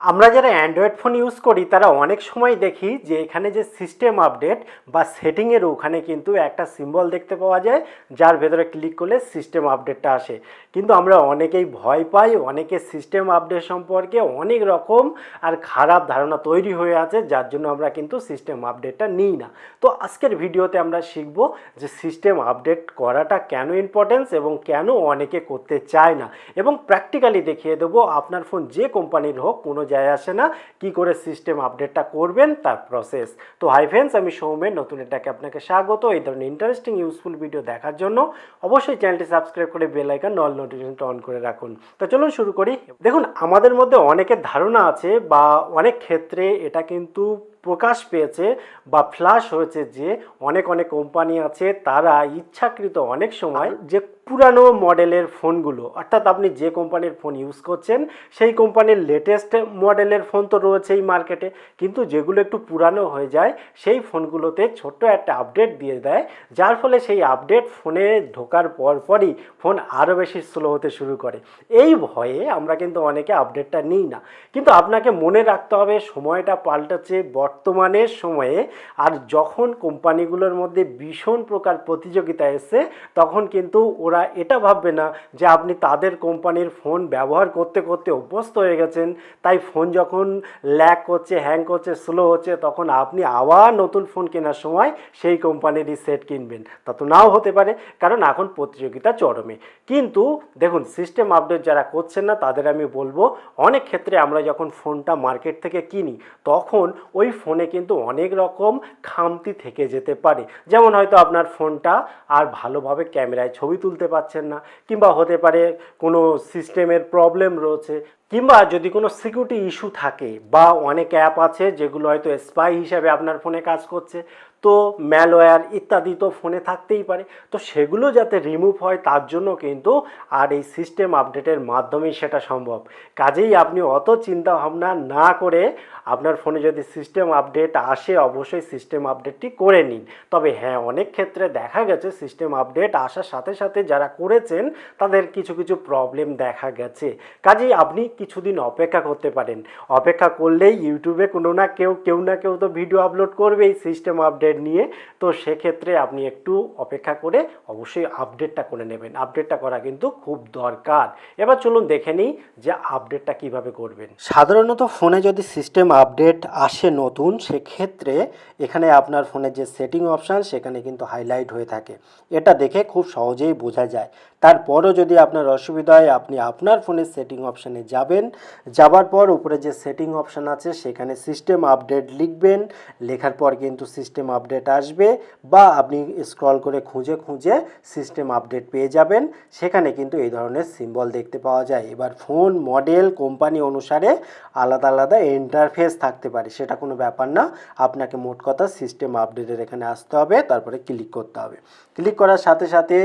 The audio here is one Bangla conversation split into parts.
আমরা যারা অ্যান্ড্রয়েড ফোন ইউজ করি তারা অনেক সময় দেখি যে এখানে যে সিস্টেম আপডেট বা সেটিংয়ের ওখানে কিন্তু একটা সিম্বল দেখতে পাওয়া যায়, যার ভেতরে ক্লিক করলে সিস্টেম আপডেটটা আসে। কিন্তু আমরা অনেকেই ভয় পাই, অনেকে সিস্টেম আপডেট সম্পর্কে অনেক রকম আর খারাপ ধারণা তৈরি হয়ে আছে, যার জন্য আমরা কিন্তু সিস্টেম আপডেটটা নিই না। তো আজকের ভিডিওতে আমরা শিখব যে সিস্টেম আপডেট করাটা কেন ইম্পর্টেন্স এবং কেন অনেকে করতে চায় না, এবং প্র্যাকটিক্যালি দেখিয়ে দেবো আপনার ফোন যে কোম্পানির হোক কোনো যায় আসে না, কি করে সিস্টেম আপডেটটা করবেন তার প্রসেস। তো হাই ফ্রেন্ডস, আমি সৌমেন নতুনের ডাকে আপনাকে স্বাগত। এই ধরনের ইন্টারেস্টিং ইউজফুল ভিডিও দেখার জন্য অবশ্যই চ্যানেলটি সাবস্ক্রাইব করে বেল আইকন অল নোটিফিকেশনটা অন করে রাখুন। তো চলুন শুরু করি। দেখুন, আমাদের মধ্যে অনেকের ধারণা আছে বা অনেক ক্ষেত্রে এটা কিন্তু প্রকাশ পেয়েছে বা ফ্ল্যাশ হয়েছে যে অনেক অনেক কোম্পানি আছে তারা ইচ্ছাকৃত অনেক সময় যে পুরানো মডেলের ফোনগুলো, অর্থাৎ আপনি যে কোম্পানির ফোন ইউজ করছেন সেই কোম্পানির লেটেস্ট মডেলের ফোন তো রয়েছেই মার্কেটে, কিন্তু যেগুলো একটু পুরানো হয়ে যায় সেই ফোনগুলোতে ছোট্ট একটা আপডেট দিয়ে দেয়, যার ফলে সেই আপডেট ফোনে ঢোকার পরপরই ফোন আরও বেশি স্লো হতে শুরু করে। এই ভয়ে আমরা কিন্তু অনেকে আপডেটটা নিই না। কিন্তু আপনাকে মনে রাখতে হবে সময়টা পাল্টাচ্ছে বর্তমানের সময়ে, আর যখন কোম্পানিগুলোর মধ্যে ভীষণ প্রকার প্রতিযোগিতা এসছে তখন কিন্তু ওরা এটা ভাববে না যে আপনি তাদের কোম্পানির ফোন ব্যবহার করতে করতে অভ্যস্ত হয়ে গেছেন, তাই ফোন যখন ল্যাগ করছে, হ্যাং করছে, স্লো হচ্ছে, তখন আপনি আবার নতুন ফোন কেনার সময় সেই কোম্পানিরই সেট কিনবেন। তা তো নাও হতে পারে, কারণ এখন প্রতিযোগিতা চরমে। কিন্তু দেখুন, সিস্টেম আপডেট যারা করছেন না তাদের আমি বলবো, অনেক ক্ষেত্রে আমরা যখন ফোনটা মার্কেট থেকে কিনি তখন ওই ফোনে কিন্তু অনেক রকম খামতি থেকে যেতে পারে। যেমন হয়তো আপনার ফোনটা আর ভালোভাবে ক্যামেরায় ছবি তুলতে পারছেন না, কিংবা হতে পারে কোনো সিস্টেমের প্রবলেম রয়েছে, কিংবা যদি কোনো সিকিউরিটি ইস্যু থাকে, বা অনেক অ্যাপ আছে যেগুলো হয়তো স্পাই হিসাবে আপনার ফোনে কাজ করছে, তো ম্যালওয়্যার ইত্যাদি তো ফোনে থাকতেই পারে। তো সেগুলো যাতে রিমুভ হয় তার জন্য কিন্তু আর এই সিস্টেম আপডেটের মাধ্যমেই সেটা সম্ভব। কাজেই আপনি অত চিন্তা ভাবনা না করে আপনার ফোনে যদি সিস্টেম আপডেট আসে অবশ্যই সিস্টেম আপডেটটি করে নিন। তবে হ্যাঁ, অনেক ক্ষেত্রে দেখা গেছে সিস্টেম আপডেট আসার সাথে সাথে যারা করেছেন তাদের কিছু কিছু প্রবলেম দেখা গেছে। কাজেই আপনি কিছুদিন অপেক্ষা করতে পারেন। অপেক্ষা করলেই ইউটিউবে কেউ না কেউ তো ভিডিও আপলোড করবেই সিস্টেম আপডেট নিয়ে। তো সেক্ষেত্রে আপনি একটু অপেক্ষা করে অবশ্যই আপডেটটা করে নেবেন। আপডেটটা করা কিন্তু খুব দরকার। এবার চলুন দেখে নিই যে আপডেটটা কিভাবে করবেন। সাধারণত ফোনে যদি সিস্টেম আপডেট আসে নতুন, সেক্ষেত্রে এখানে আপনার ফোনের যে সেটিং অপশান সেখানে কিন্তু হাইলাইট হয়ে থাকে। এটা দেখে খুব সহজেই বোঝা যায়। তারপরও যদি আপনার অসুবিধা হয়, আপনি আপনার ফোনের সেটিং অপশানে যাবেন, যাবার পর উপরে যে সেটিং অপশান আছে সেখানে সিস্টেম আপডেট লিখবেন। লেখার পর কিন্তু সিস্টেম আপডেট আসবে, বা আপনি স্ক্রল করে খুঁজে খুঁজে সিস্টেম আপডেট পেয়ে যাবেন। সেখানে কিন্তু এই ধরনের সিম্বল দেখতে পাওয়া যায়। এবার ফোন মডেল কোম্পানি অনুসারে আলাদা আলাদা ইন্টারফেস থাকতে পারে, সেটা কোনো ব্যাপার না। আপনাকে মোট কথা সিস্টেম আপডেটের এখানে আসতে হবে, তারপরে ক্লিক করতে হবে। ক্লিক করার সাথে সাথে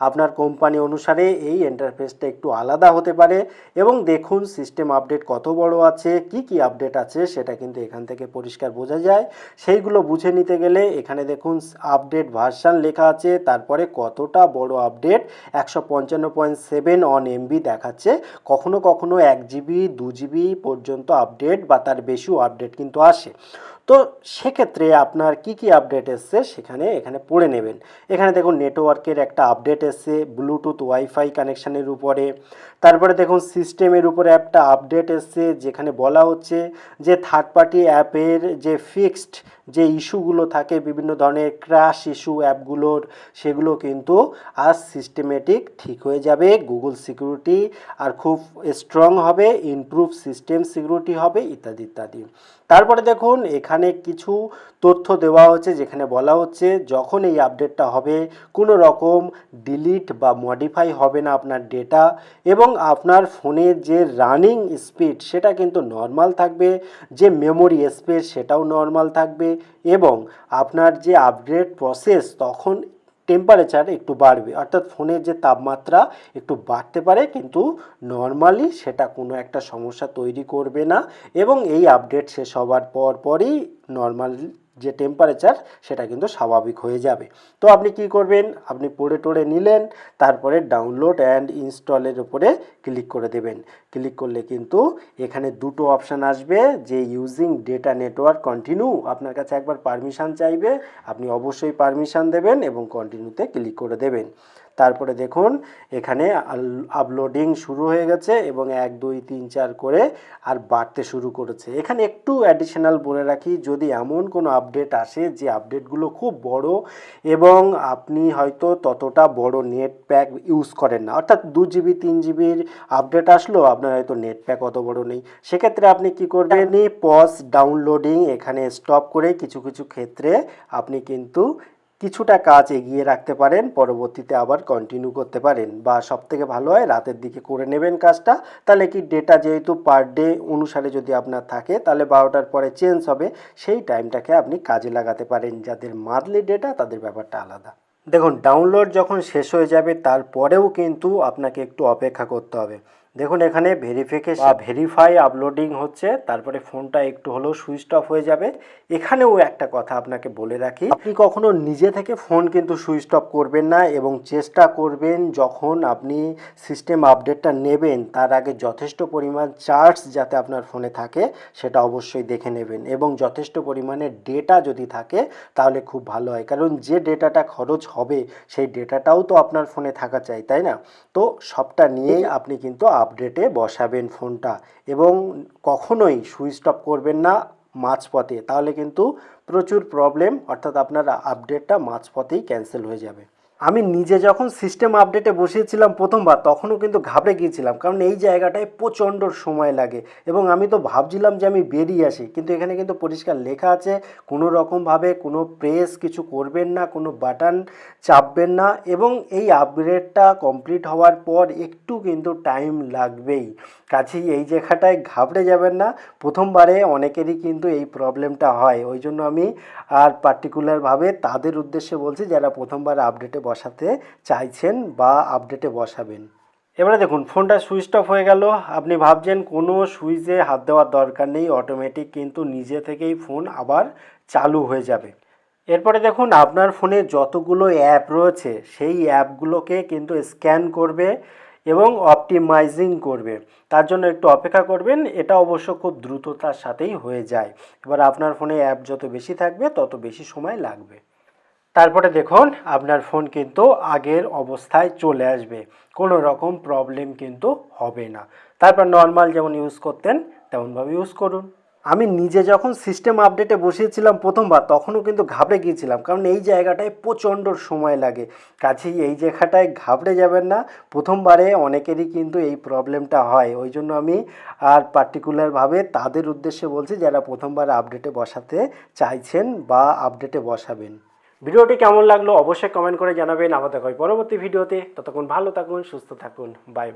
আপনার কোম্পানি অনুসারে এই ইন্টারফেসটা একটু আলাদা হতে পারে। এবং দেখুন সিস্টেম আপডেট কত বড় আছে, কি কি আপডেট আছে সেটা কিন্তু এখান থেকে পরিষ্কার বোঝা যায়। সেইগুলো বুঝে নিতে গেলে এখানে দেখুন আপডেট ভার্সান লেখা আছে, তারপরে কতটা বড় আপডেট 155.7 অন এমবি দেখাচ্ছে। কখনো কখনো 1 জিবি 2 জিবি পর্যন্ত আপডেট বা তার বেশিও আপডেট কিন্তু আসে। তো সেক্ষেত্রে আপনার কি কি আপডেট এসছে এখানে পড়ে নেবেন। এখানে দেখুন নেটওয়ার্কের একটা আপডেট এসছে ব্লুটুথ ওয়াইফাই কানেকশানের উপরে। তারপরে দেখুন সিস্টেমের উপরে একটা আপডেট এসছে, যেখানে বলা হচ্ছে যে থার্ড পার্টি অ্যাপের যে ফিক্সড যে ইস্যুগুলো থাকে, বিভিন্ন ধরনের ক্র্যাশ ইস্যু অ্যাপগুলোর, সেগুলো কিন্তু আজ সিস্টেমেটিক ঠিক হয়ে যাবে। গুগল সিকিউরিটি আর খুব স্ট্রং হবে, ইমপ্রুভ সিস্টেম সিকিউরিটি হবে, ইত্যাদি ইত্যাদি। তারপরে দেখুন এখানে কিছু তথ্য দেওয়া হচ্ছে, যেখানে বলা হচ্ছে যখন এই আপডেটটা হবে কোনো রকম ডিলিট বা মডিফাই হবে না আপনার ডেটা, এবং আপনার ফোনের যে রানিং স্পিড সেটা কিন্তু নর্মাল থাকবে, যে মেমোরি স্পেস সেটাও নর্মাল থাকবে, এবং আপনার যে আপগ্রেড প্রসেস তখন টেম্পারেচার একটু বাড়বে, অর্থাৎ ফোনের যে তাপমাত্রা একটু বাড়তে পারে, কিন্তু নর্মালি সেটা কোনো একটা সমস্যা তৈরি করবে না। এবং এই আপডেট শেষ হওয়ার পরই নর্মাল যে টেম্পারেচার সেটা কিন্তু স্বাভাবিক হয়ে যাবে। তো আপনি কি করবেন, আপনি পড়ে টড়ে নিলেন, তারপরে ডাউনলোড অ্যান্ড ইনস্টলের উপরে ক্লিক করে দেবেন। ক্লিক করলে কিন্তু এখানে দুটো অপশান আসবে, যে ইউজিং ডেটা নেটওয়ার্ক কন্টিনিউ, আপনার কাছে একবার পারমিশন চাইবে, আপনি অবশ্যই পারমিশন দেবেন এবং কন্টিনিউতে ক্লিক করে দেবেন। তারপরে দেখুন এখানে আপলোডিং শুরু হয়ে গেছে এবং 1 2 3 4 করে আর বাড়তে শুরু করেছে। এখানে একটু অ্যাডিশনাল বলে রাখি, যদি এমন কোনো আপডেট আসে যে আপডেটগুলো খুব বড় এবং আপনি হয়তো ততটা বড় নেট প্যাক ইউজ করেন না, অর্থাৎ 2 GB 3 GBর আপডেট আসলো, আপনার হয়তো নেট প্যাক অত বড় নেই, সেক্ষেত্রে আপনি কি করবেন, পজ ডাউনলোডিং এখানে স্টপ করে কিছু কিছু ক্ষেত্রে আপনি কিন্তু কিছুটা কাজ এগিয়ে রাখতে পারেন, পরবর্তীতে আবার কন্টিনিউ করতে পারেন, বা সবথেকে ভালো হয় রাতের দিকে করে নেবেন কাজটা। তাহলে কি ডেটা যেহেতু পার ডে অনুসারে যদি আপনার থাকে তাহলে 12টার পরে চেঞ্জ হবে, সেই টাইমটাকে আপনি কাজে লাগাতে পারেন। যাদের মান্থলি ডেটা তাদের ব্যাপারটা আলাদা। দেখুন ডাউনলোড যখন শেষ হয়ে যাবে তারপরেও কিন্তু আপনাকে একটু অপেক্ষা করতে হবে। দেখুন এখানে ভেরিফাই আপলোডিং হচ্ছে, তারপরে ফোনটা একটু হলেও সুইচ অফ হয়ে যাবে। এখানেও একটা কথা আপনাকে বলে রাখি, আপনি কখনো নিজে থেকে ফোন কিন্তু সুইচ অফ করবেন না, এবং চেষ্টা করবেন যখন আপনি সিস্টেম আপডেটটা নেবেন তার আগে যথেষ্ট পরিমাণ চার্জ যাতে আপনার ফোনে থাকে সেটা অবশ্যই দেখে নেবেন, এবং যথেষ্ট পরিমাণে ডেটা যদি থাকে তাহলে খুব ভালো হয়, কারণ যে ডেটাটা খরচ হবে সেই ডেটাটাও তো আপনার ফোনে থাকা চাই, তাই না? তো সবটা নিয়েই আপনি কিন্তু আপডেটে বসাবেন ফোনটা, এবং কখনোই সুইচ অফ করবেন না মাঝপথে, তাহলে কিন্তু প্রচুর প্রবলেম, অর্থাৎ আপনার আপডেটটা মাঝপথেই ক্যান্সেল হয়ে যাবে। আমি নিজে যখন সিস্টেম আপডেটে বসিয়েছিলাম প্রথমবার তখনও কিন্তু ঘাবড়ে গিয়েছিলাম, কারণ এই জায়গাটায় প্রচণ্ড সময় লাগে, এবং আমি তো ভাবছিলাম যে আমি বেরিয়ে আসি, কিন্তু এখানে কিন্তু পরিষ্কার লেখা আছে কোনো রকমভাবে কোনো প্রেস কিছু করবেন না, কোনো বাটন চাপবেন না, এবং এই আপগ্রেডটা কমপ্লিট হওয়ার পর একটু কিন্তু টাইম লাগবেই। কাছেই এই জায়গাটায় ঘাবড়ে যাবেন না, প্রথমবারে অনেকেরই কিন্তু এই প্রবলেমটা হয়, ওই জন্য আমি আর পার্টিকুলারভাবে তাদের উদ্দেশ্যে বলছি যারা প্রথমবার আপডেটে বসাতে চাইছেন বা আপডেটে বসাবেন। এবারে দেখুন ফোনটা সুইচ অফ হয়ে গেল, আপনি ভাবছেন কোনো সুইচে হাত দেওয়ার দরকার নেই, অটোমেটিক কিন্তু নিজে থেকেই ফোন আবার চালু হয়ে যাবে। এরপরে দেখুন আপনার ফোনে যতগুলো অ্যাপ রয়েছে সেই অ্যাপগুলোকে কিন্তু স্ক্যান করবে এবং অপটিমাইজিং করবে, তার জন্য একটু অপেক্ষা করবেন, এটা অবশ্য খুব দ্রুততার সাথেই হয়ে যায়। এবার আপনার ফোনে অ্যাপ যত বেশি থাকবে তত বেশি সময় লাগবে। তারপরে দেখুন আপনার ফোন কিন্তু আগের অবস্থায় চলে আসবে, কোনো রকম প্রবলেম কিন্তু হবে না। তারপর নর্মাল যেমন ইউজ করতেন তেমনভাবে ইউজ করুন। আমি নিজে যখন সিস্টেম আপডেটে বসিয়েছিলাম প্রথমবার তখনও কিন্তু ঘাবড়ে গিয়েছিলাম, কারণ এই জায়গাটায় প্রচণ্ড সময় লাগে, কাছেই এই জায়গাটায় ঘাবড়ে যাবেন না, প্রথমবারে অনেকেরই কিন্তু এই প্রবলেমটা হয়, ওই জন্য আমি আর পার্টিকুলারভাবে তাদের উদ্দেশ্যে বলছি যারা প্রথমবার আপডেটে বসাতে চাইছেন বা আপডেটে বসাবেন। ভিডিওটি কেমন লাগলো অবশ্যই কমেন্ট করে জানাবেন। আবার দেখা হয় পরবর্তী ভিডিওতে, ততক্ষণ ভালো থাকুন, সুস্থ থাকুন, বাই বাই।